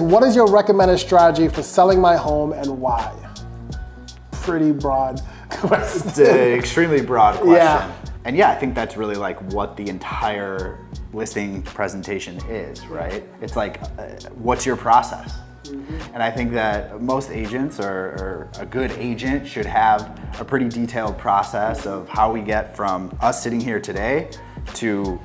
what is your recommended strategy for selling my home and why? Pretty broad question. It's an extremely broad question. Yeah. And yeah, I think that's really like what the entire listing presentation is, right? It's like, what's your process? And I think that most agents or a good agent should have a pretty detailed process of how we get from us sitting here today to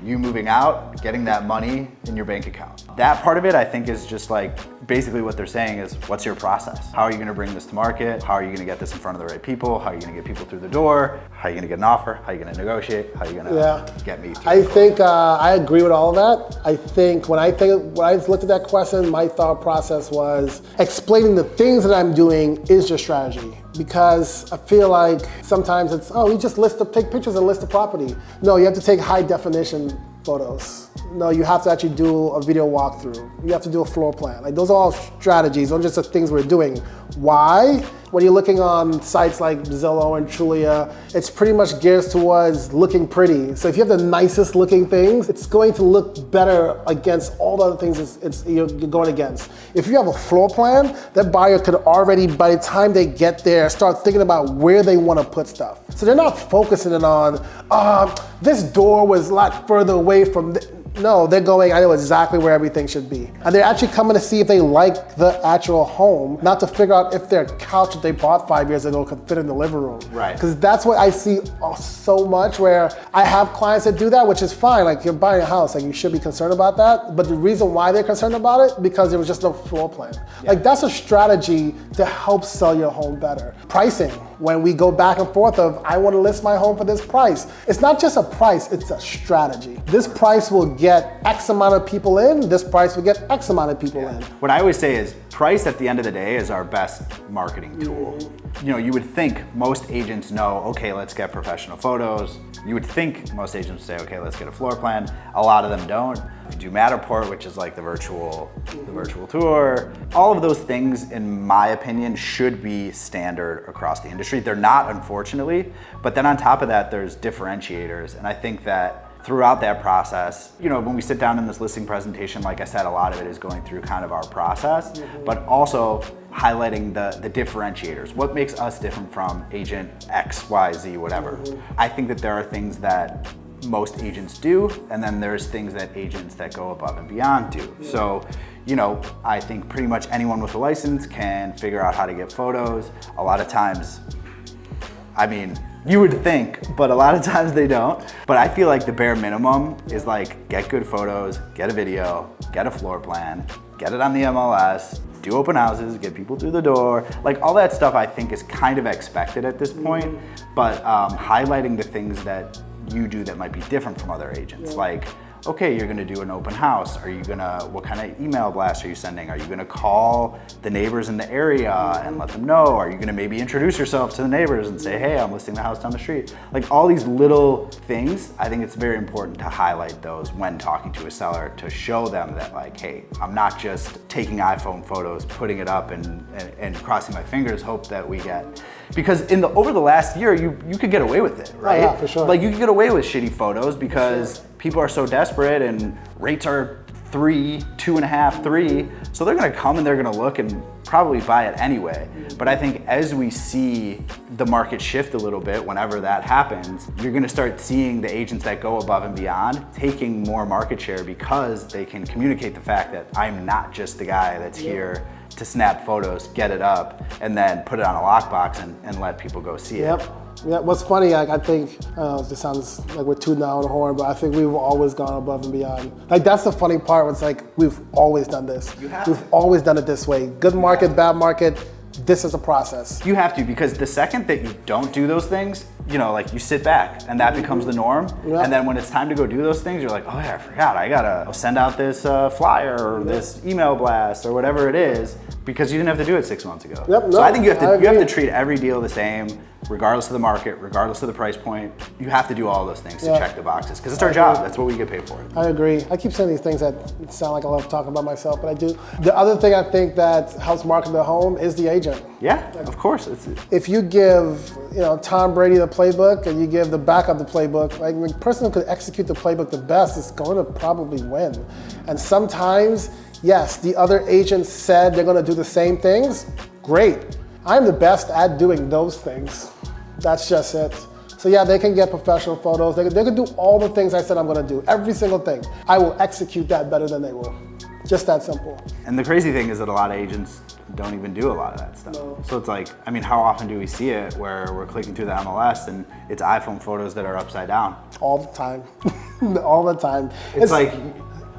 you moving out, getting that money in your bank account. That part of it, I think, is just like basically what they're saying is, what's your process? How are you gonna bring this to market? How are you gonna get this in front of the right people? How are you gonna get people through the door? How are you gonna get an offer? How are you gonna negotiate? How are you gonna get me through? I think I agree with all of that. I think when I looked at that question, my thought process was explaining the things that I'm doing is your strategy. Because I feel like sometimes it's, you just take pictures and list the property. No, you have to take high definition photos. No, you have to actually do a video walkthrough. You have to do a floor plan. Like, those are all strategies. Those are just the things we're doing. Why? When you're looking on sites like Zillow and Trulia, it's pretty much geared towards looking pretty. So if you have the nicest looking things, it's going to look better against all the other things you're going against. If you have a floor plan, that buyer could already, by the time they get there, start thinking about where they want to put stuff. So they're not focusing it on, this door was a lot further away from No, they're going, I know exactly where everything should be. And they're actually coming to see if they like the actual home, not to figure out if their couch that they bought 5 years ago could fit in the living room. Right. Because that's what I see so much, where I have clients that do that, which is fine. Like, you're buying a house, like, you should be concerned about that. But the reason why they're concerned about it, because there was just no floor plan. Yeah. Like, that's a strategy to help sell your home better. Pricing, when we go back and forth of, I want to list my home for this price. It's not just a price, it's a strategy. This price will get X amount of people in, this price will get X amount of people in. What I always say is, price at the end of the day is our best marketing tool. You know, you would think most agents know, okay, let's get professional photos. You would think most agents say, okay, let's get a floor plan. A lot of them don't. You do Matterport, which is like the virtual tour. All of those things, in my opinion, should be standard across the industry. They're not, unfortunately, but then on top of that, there's differentiators. And I think that throughout that process, you know, when we sit down in this listing presentation, like I said, a lot of it is going through kind of our process, but also highlighting the differentiators. What makes us different from agent X, Y, Z, whatever. I think that there are things that most agents do, and then there's things that agents that go above and beyond do. So, you know, I think pretty much anyone with a license can figure out how to get photos. A lot of times, I mean, you would think, but a lot of times they don't. But I feel like the bare minimum is like, get good photos, get a video, get a floor plan, get it on the MLS, do open houses, get people through the door. Like, all that stuff I think is kind of expected at this point, but highlighting the things that you do that might be different from other agents. Like, okay, you're gonna do an open house. What kind of email blast are you sending? Are you gonna call the neighbors in the area and let them know? Are you gonna maybe introduce yourself to the neighbors and say, hey, I'm listing the house down the street? Like, all these little things, I think it's very important to highlight those when talking to a seller, to show them that, like, hey, I'm not just taking iPhone photos, putting it up and crossing my fingers, hope that we get. Because over the last year, you could get away with it, right? Oh, yeah, for sure. Like, you could get away with shitty photos because people are so desperate and rates are 3, 2.5, 3. So they're gonna come and they're gonna look and probably buy it anyway. But I think as we see the market shift a little bit, whenever that happens, you're gonna start seeing the agents that go above and beyond taking more market share, because they can communicate the fact that I'm not just the guy that's here to snap photos, get it up, and then put it on a lockbox and let people go see it. Yeah, what's funny, I think, this sounds like we're tooting down the horn, but I think we've always gone above and beyond. Like, that's the funny part, it's like, we've always done this. We've always done it this way. Good market, bad market, this is a process. You have to, because the second that you don't do those things, you know, like, you sit back and that becomes the norm. And then when it's time to go do those things, you're like, oh yeah, I forgot, I gotta send out this flyer or this email blast or whatever it is, because you didn't have to do it 6 months ago. So I think you have to treat every deal the same, regardless of the market, regardless of the price point. You have to do all those things to check the boxes, because it's our job. That's what we get paid for. I agree. I keep saying these things that sound like I love talking about myself, but I do. The other thing I think that helps market the home is the agent. Yeah, of course. If you give, you know, Tom Brady the playbook and you give the backup the playbook, like, the person who could execute the playbook the best is going to probably win. And sometimes Yes, the other agents said they're gonna do the same things. Great. I'm the best at doing those things. That's just it. So yeah, they can get professional photos. They can do all the things I said I'm gonna do, every single thing. I will execute that better than they will. Just that simple. And the crazy thing is that a lot of agents don't even do a lot of that stuff. No. So it's like, I mean, how often do we see it where we're clicking through the MLS and it's iPhone photos that are upside down? All the time, all the time. It's like,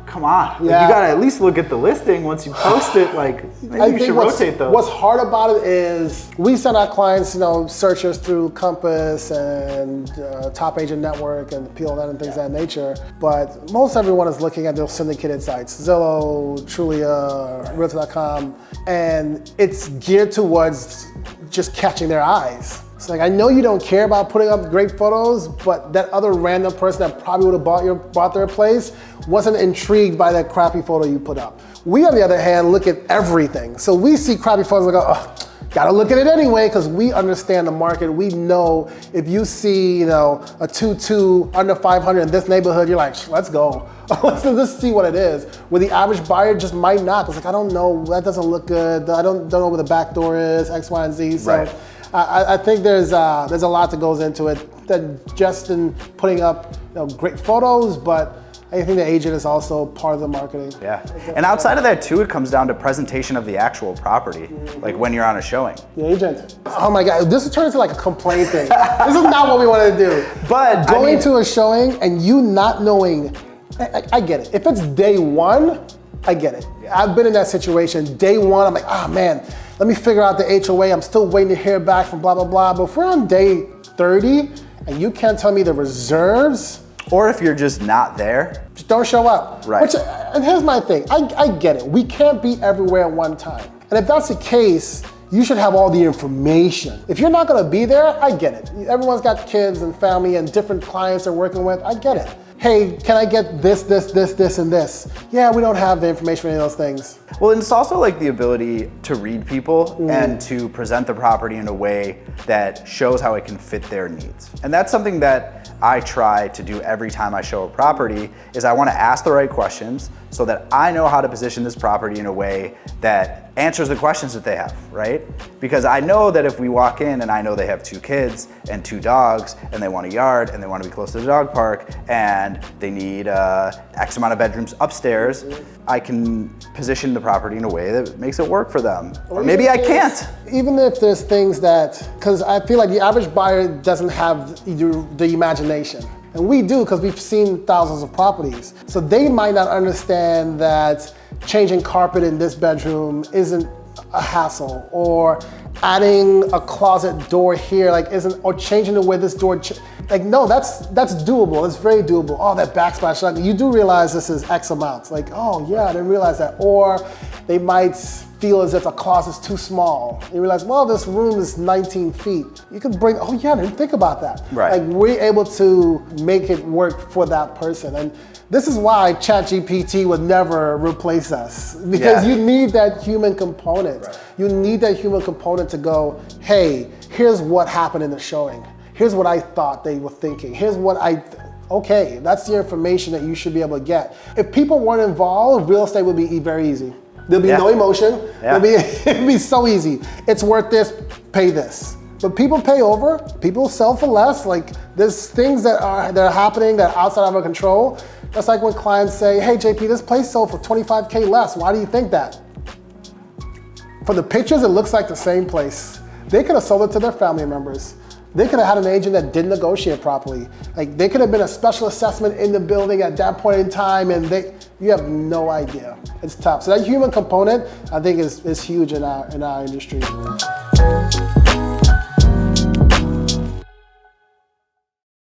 come on. Yeah. Like, you gotta at least look at the listing once you post it. Like, maybe you should rotate those. What's hard about it is we send our clients, searches through Compass and Top Agent Network and PLN and things of that nature. But most everyone is looking at those syndicated sites, Zillow, Trulia, Realtor.com, and it's geared towards just catching their eyes. It's like, I know you don't care about putting up great photos, but that other random person that probably would have bought their place wasn't intrigued by that crappy photo you put up. We, on the other hand, look at everything. So we see crappy photos and go, oh, gotta look at it anyway, because we understand the market. We know if you see, a 2.2 under 500 in this neighborhood, you're like, let's go. Let's just see what it is. Where the average buyer just might not. It's like, I don't know, that doesn't look good. I don't know where the back door is, X, Y, and Z. So right. I think there's a lot that goes into it, that just in putting up great photos, but I think the agent is also part of the marketing. Yeah, and outside of that too, it comes down to presentation of the actual property, like when you're on a showing. The agent. Oh my God, this is turning into like a complaint thing. This is not what we want to do. But going to a showing and you not knowing, I get it. If it's day one, I get it. I've been in that situation. Day one, I'm like, oh man, let me figure out the HOA. I'm still waiting to hear back from blah, blah, blah. But if we're on day 30 and you can't tell me the reserves. Or if you're just not there. Just don't show up. Right. And here's my thing, I get it. We can't be everywhere at one time. And if that's the case, you should have all the information. If you're not gonna be there, I get it. Everyone's got kids and family and different clients they're working with, I get it. Hey, can I get this, and this? Yeah, we don't have the information for any of those things. Well, and it's also like the ability to read people and to present the property in a way that shows how it can fit their needs. And that's something that I try to do every time I show a property, is I want to ask the right questions so that I know how to position this property in a way that answers the questions that they have, right? Because I know that if we walk in and I know they have 2 kids and 2 dogs and they want a yard and they want to be close to the dog park and they need X amount of bedrooms upstairs, I can position the property in a way that makes it work for them. Or maybe I can't. Even if there's things that, because I feel like the average buyer doesn't have the imagination. And we do, because we've seen thousands of properties. So they might not understand that changing carpet in this bedroom isn't a hassle, or adding a closet door here or changing the way this door, no, that's doable. It's very doable. Oh, that backsplash, you do realize this is X amount. Like, oh yeah, I didn't realize that. Or they might feel as if a closet's too small. You realize, well, this room is 19 feet. You could bring, oh yeah, I didn't think about that. Right. Like, we're able to make it work for that person. And this is why Chat GPT would never replace us, because you need that human component. Right. You need that human component to go, hey, here's what happened in the showing. Here's what I thought they were thinking. Here's what okay, that's the information that you should be able to get. If people weren't involved, real estate would be very easy. There'll be no emotion. It'd be so easy. It's worth this, pay this. But people pay over, people sell for less. Like, there's things that are happening that are outside of our control. That's like when clients say, hey JP, this place sold for 25K less. Why do you think that? For the pictures, it looks like the same place. They could have sold it to their family members. They could have had an agent that didn't negotiate properly. Like, they could have been a special assessment in the building at that point in time, and you have no idea. It's tough. So that human component, I think, is huge in our industry.